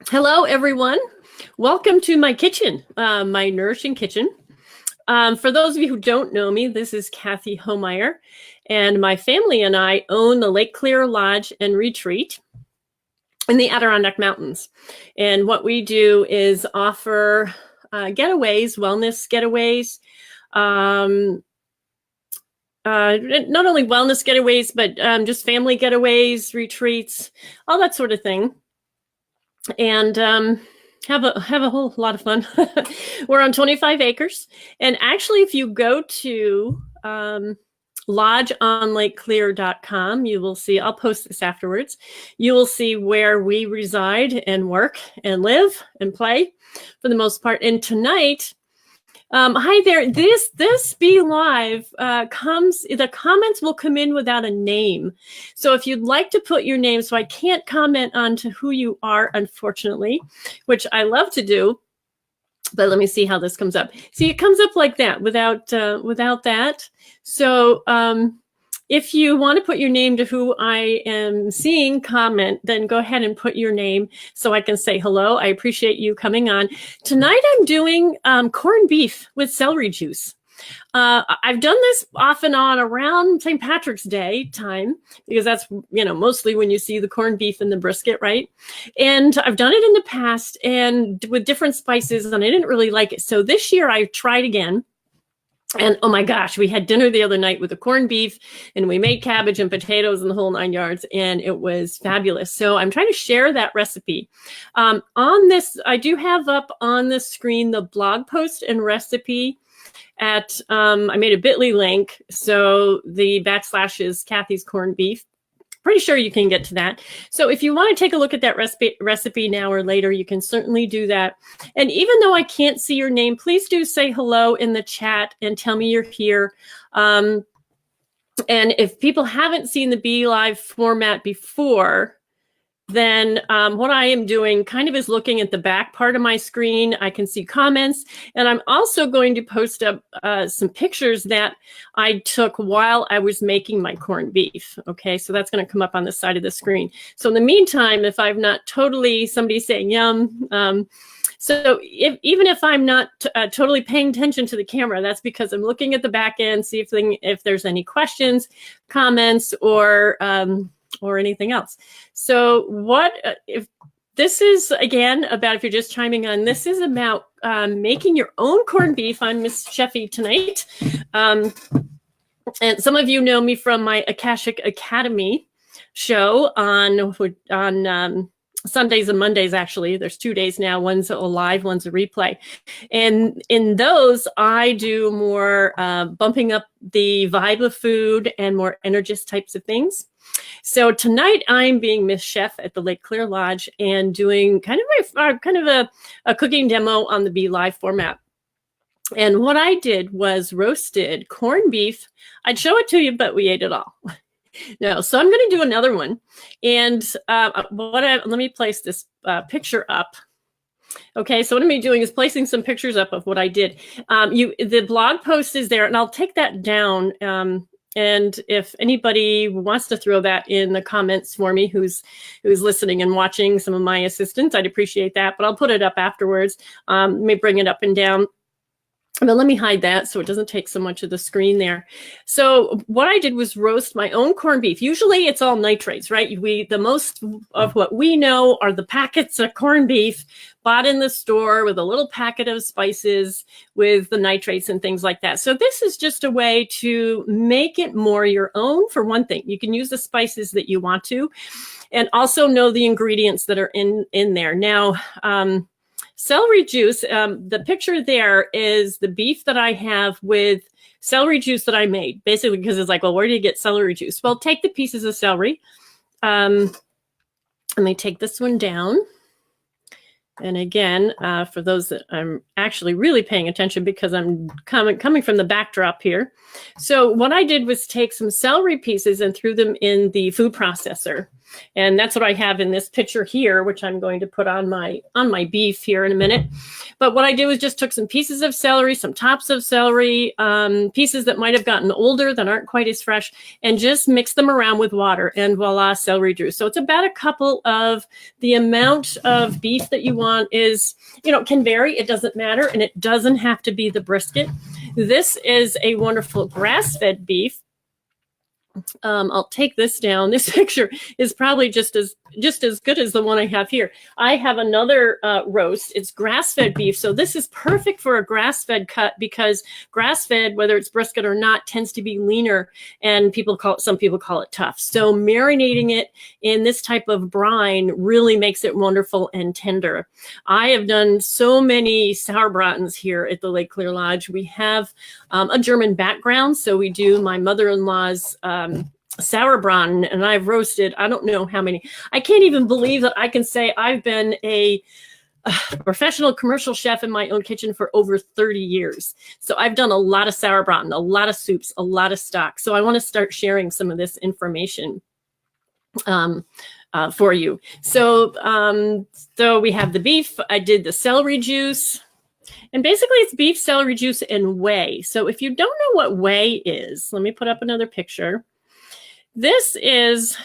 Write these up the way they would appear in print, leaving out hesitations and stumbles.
Hello, everyone. Welcome to my kitchen, my nourishing kitchen. For those of you who don't know me, this is Cathy Homeyer, and my family and I own the Lake Clear Lodge and Retreat in the Adirondack Mountains. And what we do is offer getaways, wellness getaways, not only wellness getaways, but just family getaways, retreats, all that sort of thing. And have a whole lot of fun. We're on 25 acres. And actually, if you go to lodgeonlakeclear.com, you will see, I'll post this afterwards, you will see where we reside and work and live and play for the most part. And tonight, hi there. This Be Live the comments will come in without a name. So if you'd like to put your name, so I can't comment on to who you are, unfortunately, which I love to do. But let me see how this comes up. See, it comes up like that without that. So if you want to put your name to who I am seeing comment, then go ahead and put your name so I can say hello. I appreciate you coming on. Tonight I'm doing corned beef with celery juice. I've done this off and on around St. Patrick's Day time, because that's, mostly when you see the corned beef and the brisket, right? And I've done it in the past and with different spices, and I didn't really like it. So this year I tried again. And oh my gosh, we had dinner the other night with the corned beef, and we made cabbage and potatoes and the whole 9 yards, and it was fabulous. So I'm trying to share that recipe. On this, I do have up on the screen the blog post and recipe at, I made a bit.ly link. So the / is Cathy's corned beef. Pretty sure you can get to that. So if you want to take a look at that recipe now or later, you can certainly do that. And even though I can't see your name, please do say hello in the chat and tell me you're here. And if people haven't seen the Be Live format before, then what I am doing kind of is looking at the back part of my screen. I can see comments, and I'm also going to post up some pictures that I took while I was making my corned beef. Okay, so that's going to come up on the side of the screen. So in the meantime, if I'm not totally, somebody saying yum, so even if I'm not totally paying attention to the camera, that's because I'm looking at the back end, see if there's any questions, comments, or anything else. So if this is, again, about, if you're just chiming on, this is about making your own corned beef. I'm Miss Sheffy tonight. And some of you know me from my Akashic Academy show on Sundays and Mondays, actually. There's 2 days now. One's a live, one's a replay. And in those, I do more bumping up the vibe of food and more energist types of things. So tonight I'm being Miss Chef at the Lake Clear Lodge and doing kind of a cooking demo on the Be Live format. And what I did was roasted corned beef. I'd show it to you, but we ate it all. No, so I'm going to do another one. And let me place this picture up. Okay, so what I'm doing is placing some pictures up of what I did. The blog post is there, and I'll take that down. And if anybody wants to throw that in the comments for me, who's listening and watching, some of my assistants, I'd appreciate that. But I'll put it up afterwards. Let me bring it up and down. But let me hide that so it doesn't take so much of the screen there. So what I did was roast my own corned beef. Usually it's all nitrates, right? The most of what we know are the packets of corned beef bought in the store with a little packet of spices with the nitrates and things like that. So this is just a way to make it more your own. For one thing, you can use the spices that you want to, and also know the ingredients that are in there. Now, celery juice, the picture there is the beef that I have with celery juice that I made, basically because it's like, well, where do you get celery juice? Well, take the pieces of celery. Let me take this one down. And again, for those that I'm actually really paying attention because I'm coming from the backdrop here. So what I did was take some celery pieces and threw them in the food processor. And that's what I have in this picture here, which I'm going to put on my beef here in a minute. But what I did was just took some pieces of celery, some tops of celery, pieces that might have gotten older that aren't quite as fresh, and just mix them around with water, and voila, celery juice. So it's about a couple of the amount of beef that you want is, can vary. It doesn't matter, and it doesn't have to be the brisket. This is a wonderful grass-fed beef. I'll take this down. This picture is probably just as good as the one I have here. I have another roast. It's grass-fed beef. So this is perfect for a grass-fed cut because grass-fed, whether it's brisket or not, tends to be leaner, and some people call it tough. So marinating it in this type of brine really makes it wonderful and tender. I have done so many sauerbratens here at the Lake Clear Lodge. We have a German background, so we do my mother-in-law's sauerbraten, and I've roasted I don't know how many. I can't even believe that I can say I've been a professional commercial chef in my own kitchen for over 30 years. So I've done a lot of sauerbraten, a lot of soups, a lot of stock. So I want to start sharing some of this information for you. So we have the beef. I did the celery juice. And basically it's beef, celery juice, and whey. So if you don't know what whey is, let me put up another picture. This is,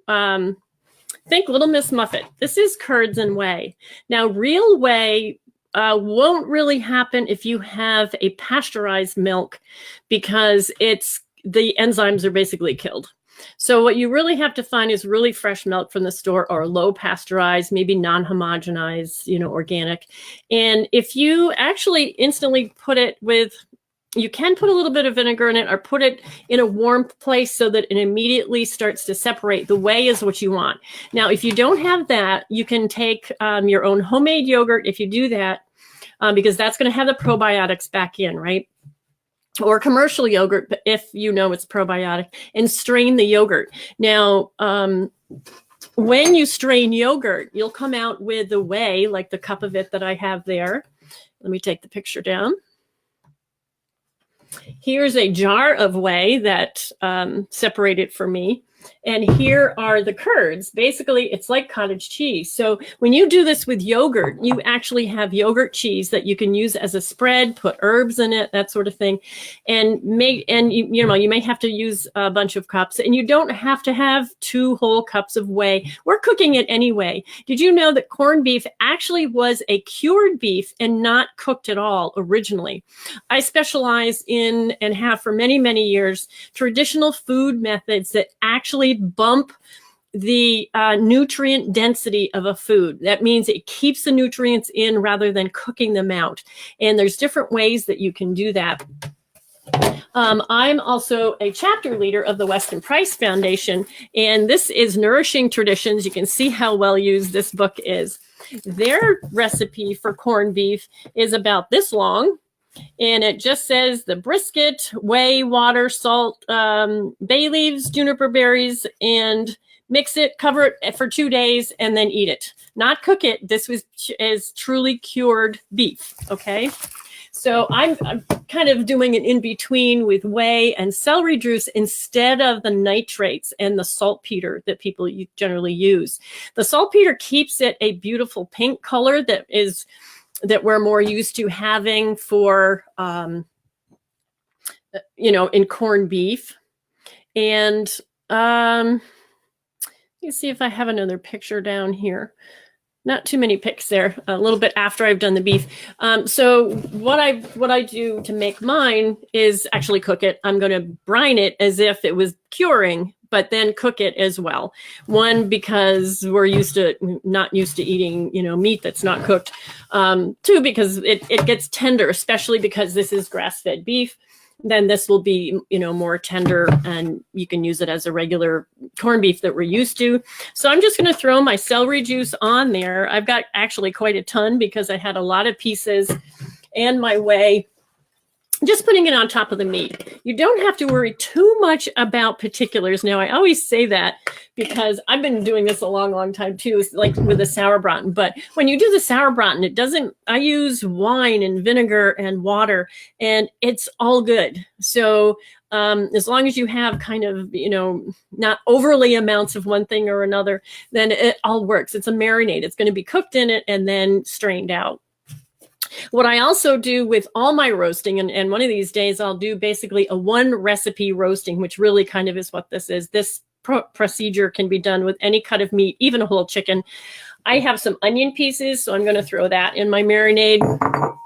think Little Miss Muffet. This is curds and whey. Now, real whey won't really happen if you have a pasteurized milk because the enzymes are basically killed. So what you really have to find is really fresh milk from the store or low pasteurized, maybe non-homogenized, organic. And if you actually instantly put it you can put a little bit of vinegar in it or put it in a warm place so that it immediately starts to separate. The whey is what you want. Now, if you don't have that, you can take your own homemade yogurt if you do that, because that's going to have the probiotics back in, right? Or commercial yogurt, if you know it's probiotic, and strain the yogurt. Now, when you strain yogurt, you'll come out with the whey, like the cup of it that I have there. Let me take the picture down. Here's a jar of whey that separated for me. And here are the curds. Basically, it's like cottage cheese. So when you do this with yogurt, you actually have yogurt cheese that you can use as a spread, put herbs in it, that sort of thing. And you may have to use a bunch of cups, and you don't have to have 2 whole cups of whey. We're cooking it anyway. Did you know that corned beef actually was a cured beef and not cooked at all originally? I specialize in and have for many, many years traditional food methods that actually bump the nutrient density of a food. That means it keeps the nutrients in rather than cooking them out. And there's different ways that you can do that. I'm also a chapter leader of the Weston Price Foundation, and this is Nourishing Traditions. You can see how well used this book is. Their recipe for corned beef is about this long. And it just says the brisket, whey, water, salt, bay leaves, juniper berries, and mix it, cover it for 2 days, and then eat it. Not cook it. This is truly cured beef, okay? So I'm kind of doing an in-between with whey and celery juice instead of the nitrates and the saltpeter that people generally use. The saltpeter keeps it a beautiful pink color that we're more used to having for, in corned beef. And let me see if I have another picture down here. Not too many pics there, a little bit after I've done the beef. So what I do to make mine is actually cook it. I'm going to brine it as if it was curing, but then cook it as well. One, because we're not used to eating, meat that's not cooked. 2, because it gets tender, especially because this is grass-fed beef. Then this will be, more tender, and you can use it as a regular corned beef that we're used to. So I'm just going to throw my celery juice on there. I've got actually quite a ton because I had a lot of pieces and my whey. just putting it on top of the meat. You don't have to worry too much about particulars. Now, I always say that because I've been doing this a long, long time too, like with the sauerbraten. But when you do the sauerbraten, it doesn't, I use wine and vinegar and water, and it's all good. So as long as you have kind of, not overly amounts of one thing or another, then it all works. It's a marinade. It's going to be cooked in it and then strained out. What I also do with all my roasting, and one of these days I'll do basically a one recipe roasting, which really kind of is what this is. This procedure can be done with any cut of meat, even a whole chicken. I have some onion pieces, so I'm going to throw that in my marinade.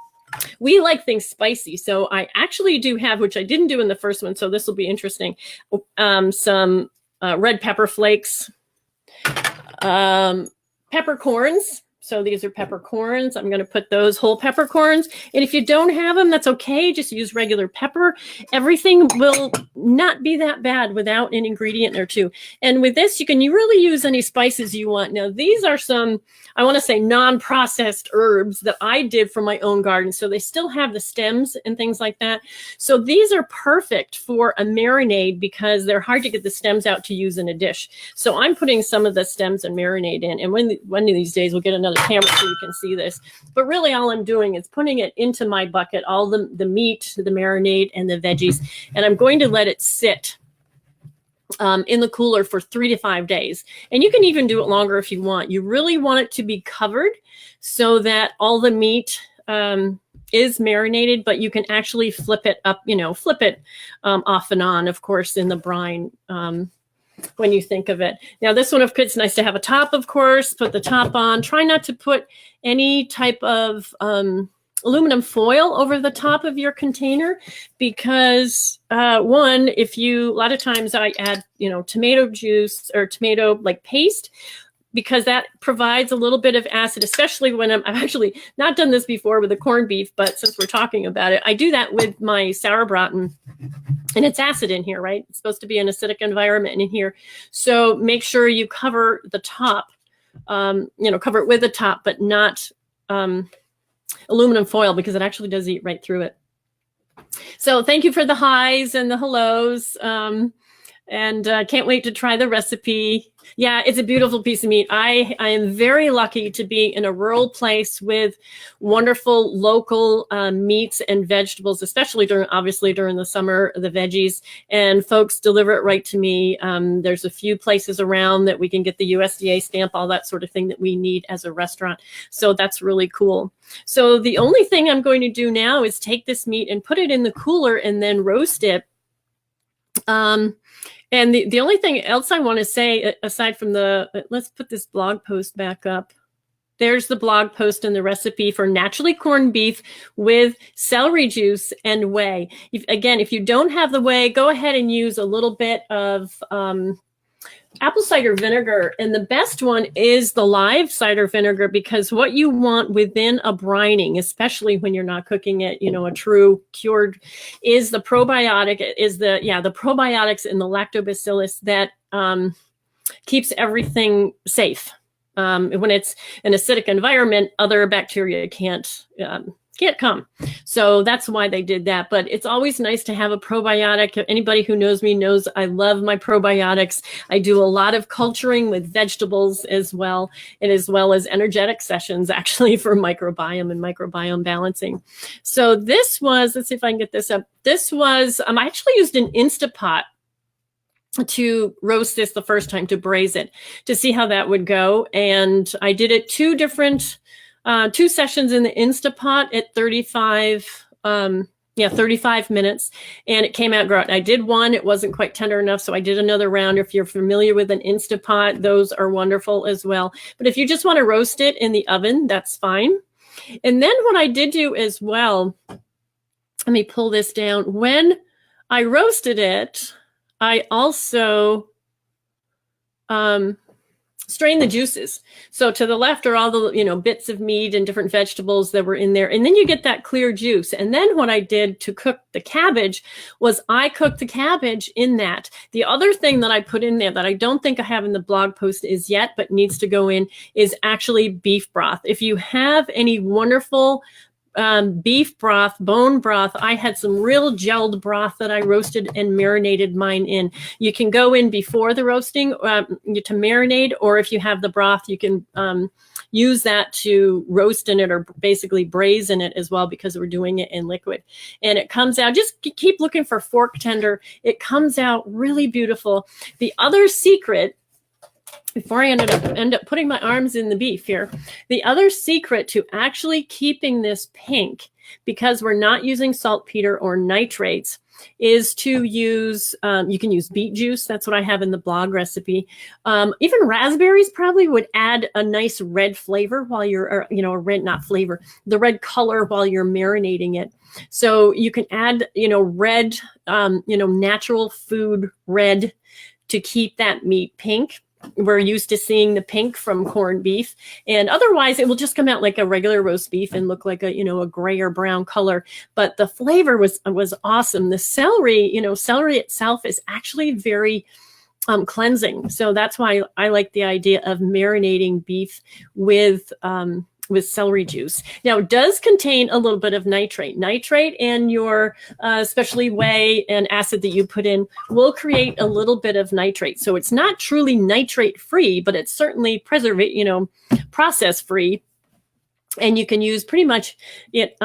We like things spicy, so I actually do have, which I didn't do in the first one, so this will be interesting, some red pepper flakes, peppercorns. So these are peppercorns. I'm going to put those whole peppercorns. And if you don't have them, that's okay. Just use regular pepper. Everything will not be that bad without an ingredient or two. And with this, you can really use any spices you want. Now, these are some, I want to say, non-processed herbs that I did from my own garden. So they still have the stems and things like that. So these are perfect for a marinade because they're hard to get the stems out to use in a dish. So I'm putting some of the stems and marinade in. And one of these days, we'll get another camera so you can see this. But really all I'm doing is putting it into my bucket, all the meat, the marinade, and the veggies. And I'm going to let it sit in the cooler for 3 to 5 days. And you can even do it longer if you want. You really want it to be covered so that all the meat is marinated, but you can actually flip it up, off and on, of course, in the brine. When you think of it. Now, this one, it's nice to have a top, of course. Put the top on. Try not to put any type of aluminum foil over the top of your container because, a lot of times I add, tomato juice or tomato like paste, because that provides a little bit of acid, especially when I've actually not done this before with the corned beef, but since we're talking about it, I do that with my sauerbraten. And it's acid in here, right? It's supposed to be an acidic environment in here. So make sure you cover the top, cover it with the top, but not aluminum foil because it actually does eat right through it. So thank you for the highs and the hellos. And can't wait to try the recipe. Yeah, it's a beautiful piece of meat. I am very lucky to be in a rural place with wonderful local meats and vegetables, especially during the summer, the veggies. And folks deliver it right to me. There's a few places around that we can get the USDA stamp, all that sort of thing that we need as a restaurant. So that's really cool. So the only thing I'm going to do now is take this meat and put it in the cooler and then roast it. And the only thing else I want to say, aside from let's put this blog post back up. There's the blog post and the recipe for naturally corned beef with celery juice and whey. If you don't have the whey, go ahead and use a little bit of apple cider vinegar. And the best one is the live cider vinegar, because what you want within a brining, especially when you're not cooking it, a true cured, is the probiotic, the probiotics in the lactobacillus that keeps everything safe. When it's an acidic environment, other bacteria can't come. So that's why they did that. But it's always nice to have a probiotic. Anybody who knows me knows I love my probiotics. I do a lot of culturing with vegetables as well, and as well as energetic sessions actually for microbiome and microbiome balancing. So this was, let's see if I can get this up. This was, I actually used an Instapot to roast this the first time, to braise it, to see how that would go. And I did it two sessions in the Instapot at 35 minutes, and it came out great. I did one, it wasn't quite tender enough, so I did another round. If you're familiar with an Instapot, those are wonderful as well. But if you just want to roast it in the oven, that's fine. And then what I did do as well, let me pull this down. When I roasted it, I also strain the juices. So to the left are all the, bits of meat and different vegetables that were in there. And then you get that clear juice. And then what I did to cook the cabbage was I cooked the cabbage in that. The other thing that I put in there that I don't think I have in the blog post is yet, but needs to go in, is actually beef broth. If you have any wonderful beef broth, bone broth. I had some real gelled broth that I roasted and marinated mine in. You can go in before the roasting to marinate, or if you have the broth, you can use that to roast in it or basically braise in it as well, because we're doing it in liquid. And it comes out, just keep looking for fork tender. It comes out really beautiful. The other secret, before I end up putting my arms in the beef here, the other secret to actually keeping this pink, because we're not using saltpeter or nitrates, is to use, you can use beet juice. That's what I have in the blog recipe. Even raspberries probably would add a nice red flavor while you're, not flavor, the red color while you're marinating it. So you can add, red, natural food red to keep that meat pink. We're used to seeing the pink from corned beef, and otherwise it will just come out like a regular roast beef and look like a gray or brown color. But the flavor was awesome. The celery, celery itself is actually very cleansing. So that's why I like the idea of marinating beef with celery juice. Now, it does contain a little bit of nitrate. Nitrate and your especially whey and acid that you put in will create a little bit of nitrate. So it's not truly nitrate free, but it's certainly process free. And you can use pretty much it,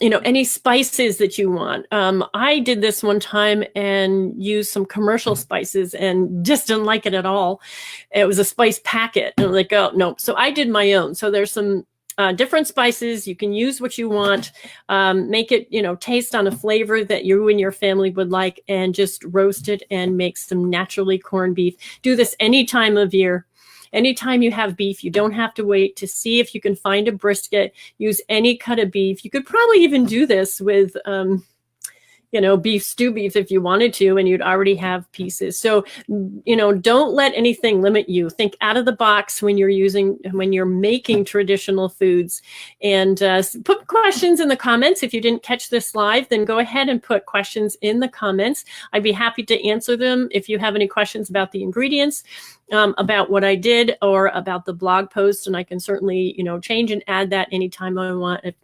any spices that you want. I did this one time and used some commercial spices and just didn't like it at all. It was a spice packet. And I was like, oh, no. So I did my own. So there's some different spices. You can use what you want. Make it, taste on a flavor that you and your family would like, and just roast it and make some naturally corned beef. Do this any time of year. Anytime you have beef, you don't have to wait to see if you can find a brisket. Use any cut of beef. You could probably even do this with, beef stew beef if you wanted to, and you'd already have pieces. So, don't let anything limit you. Think out of the box when you're making traditional foods. And put questions in the comments. If you didn't catch this live, then go ahead and put questions in the comments. I'd be happy to answer them. If you have any questions about the ingredients, about what I did, or about the blog post, and I can certainly, change and add that anytime I want if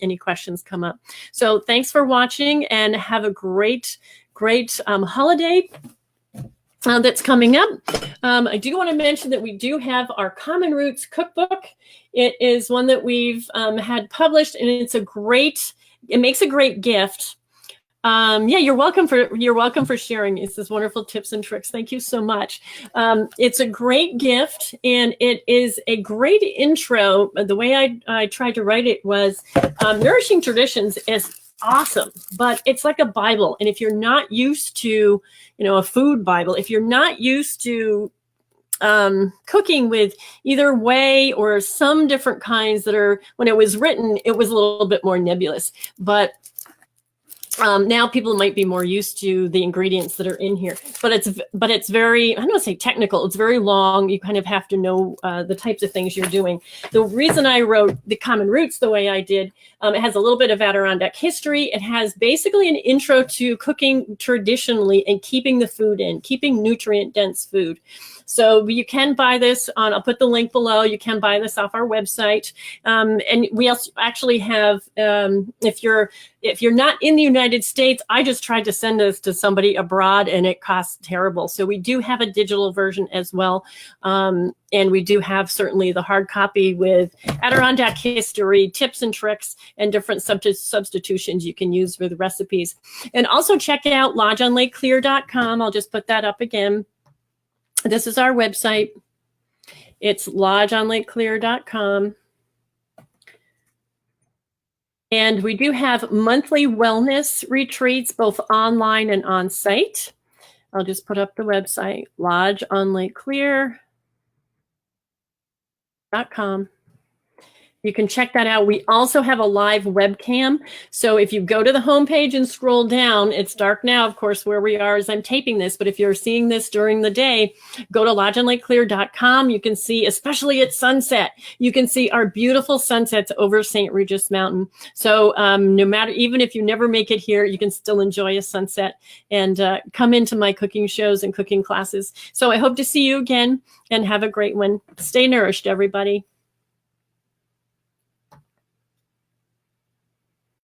any questions come up. So thanks for watching, and have a great holiday that's coming up. I do want to mention that we do have our Common Roots cookbook. It is one that we've had published, and it makes a great gift. You're welcome for sharing. It's this wonderful tips and tricks. Thank you so much. It's a great gift, and it is a great intro. The way I tried to write it was, Nourishing Traditions is awesome, but it's like a Bible. And if you're not used to, a food Bible, if you're not used to cooking with either whey or some different kinds that are, when it was written, it was a little bit more nebulous, but now people might be more used to the ingredients that are in here, but it's very, I don't want to say technical. It's very long. You kind of have to know the types of things you're doing. The reason I wrote the Common Roots the way I did, it has a little bit of Adirondack history. It has basically an intro to cooking traditionally and keeping the food in, keeping nutrient dense food. So you can buy this on, I'll put the link below. You can buy this off our website. And we also actually have, if you're not in the United States, I just tried to send this to somebody abroad and it costs terrible. So we do have a digital version as well. And we do have certainly the hard copy with Adirondack history, tips and tricks, and different substitutions you can use with recipes. And also check out lodgeonlakeclear.com. I'll just put that up again. This is our website. It's lodgeonlakeclear.com. And we do have monthly wellness retreats, both online and on site. I'll just put up the website, lodgeonlakeclear.com. You can check that out. We also have a live webcam. So if you go to the homepage and scroll down, it's dark now, of course, where we are as I'm taping this. But if you're seeing this during the day, go to lodgeonlakeclear.com. You can see, especially at sunset, you can see our beautiful sunsets over St. Regis Mountain. So no matter, even if you never make it here, you can still enjoy a sunset and come into my cooking shows and cooking classes. So I hope to see you again and have a great one. Stay nourished, everybody.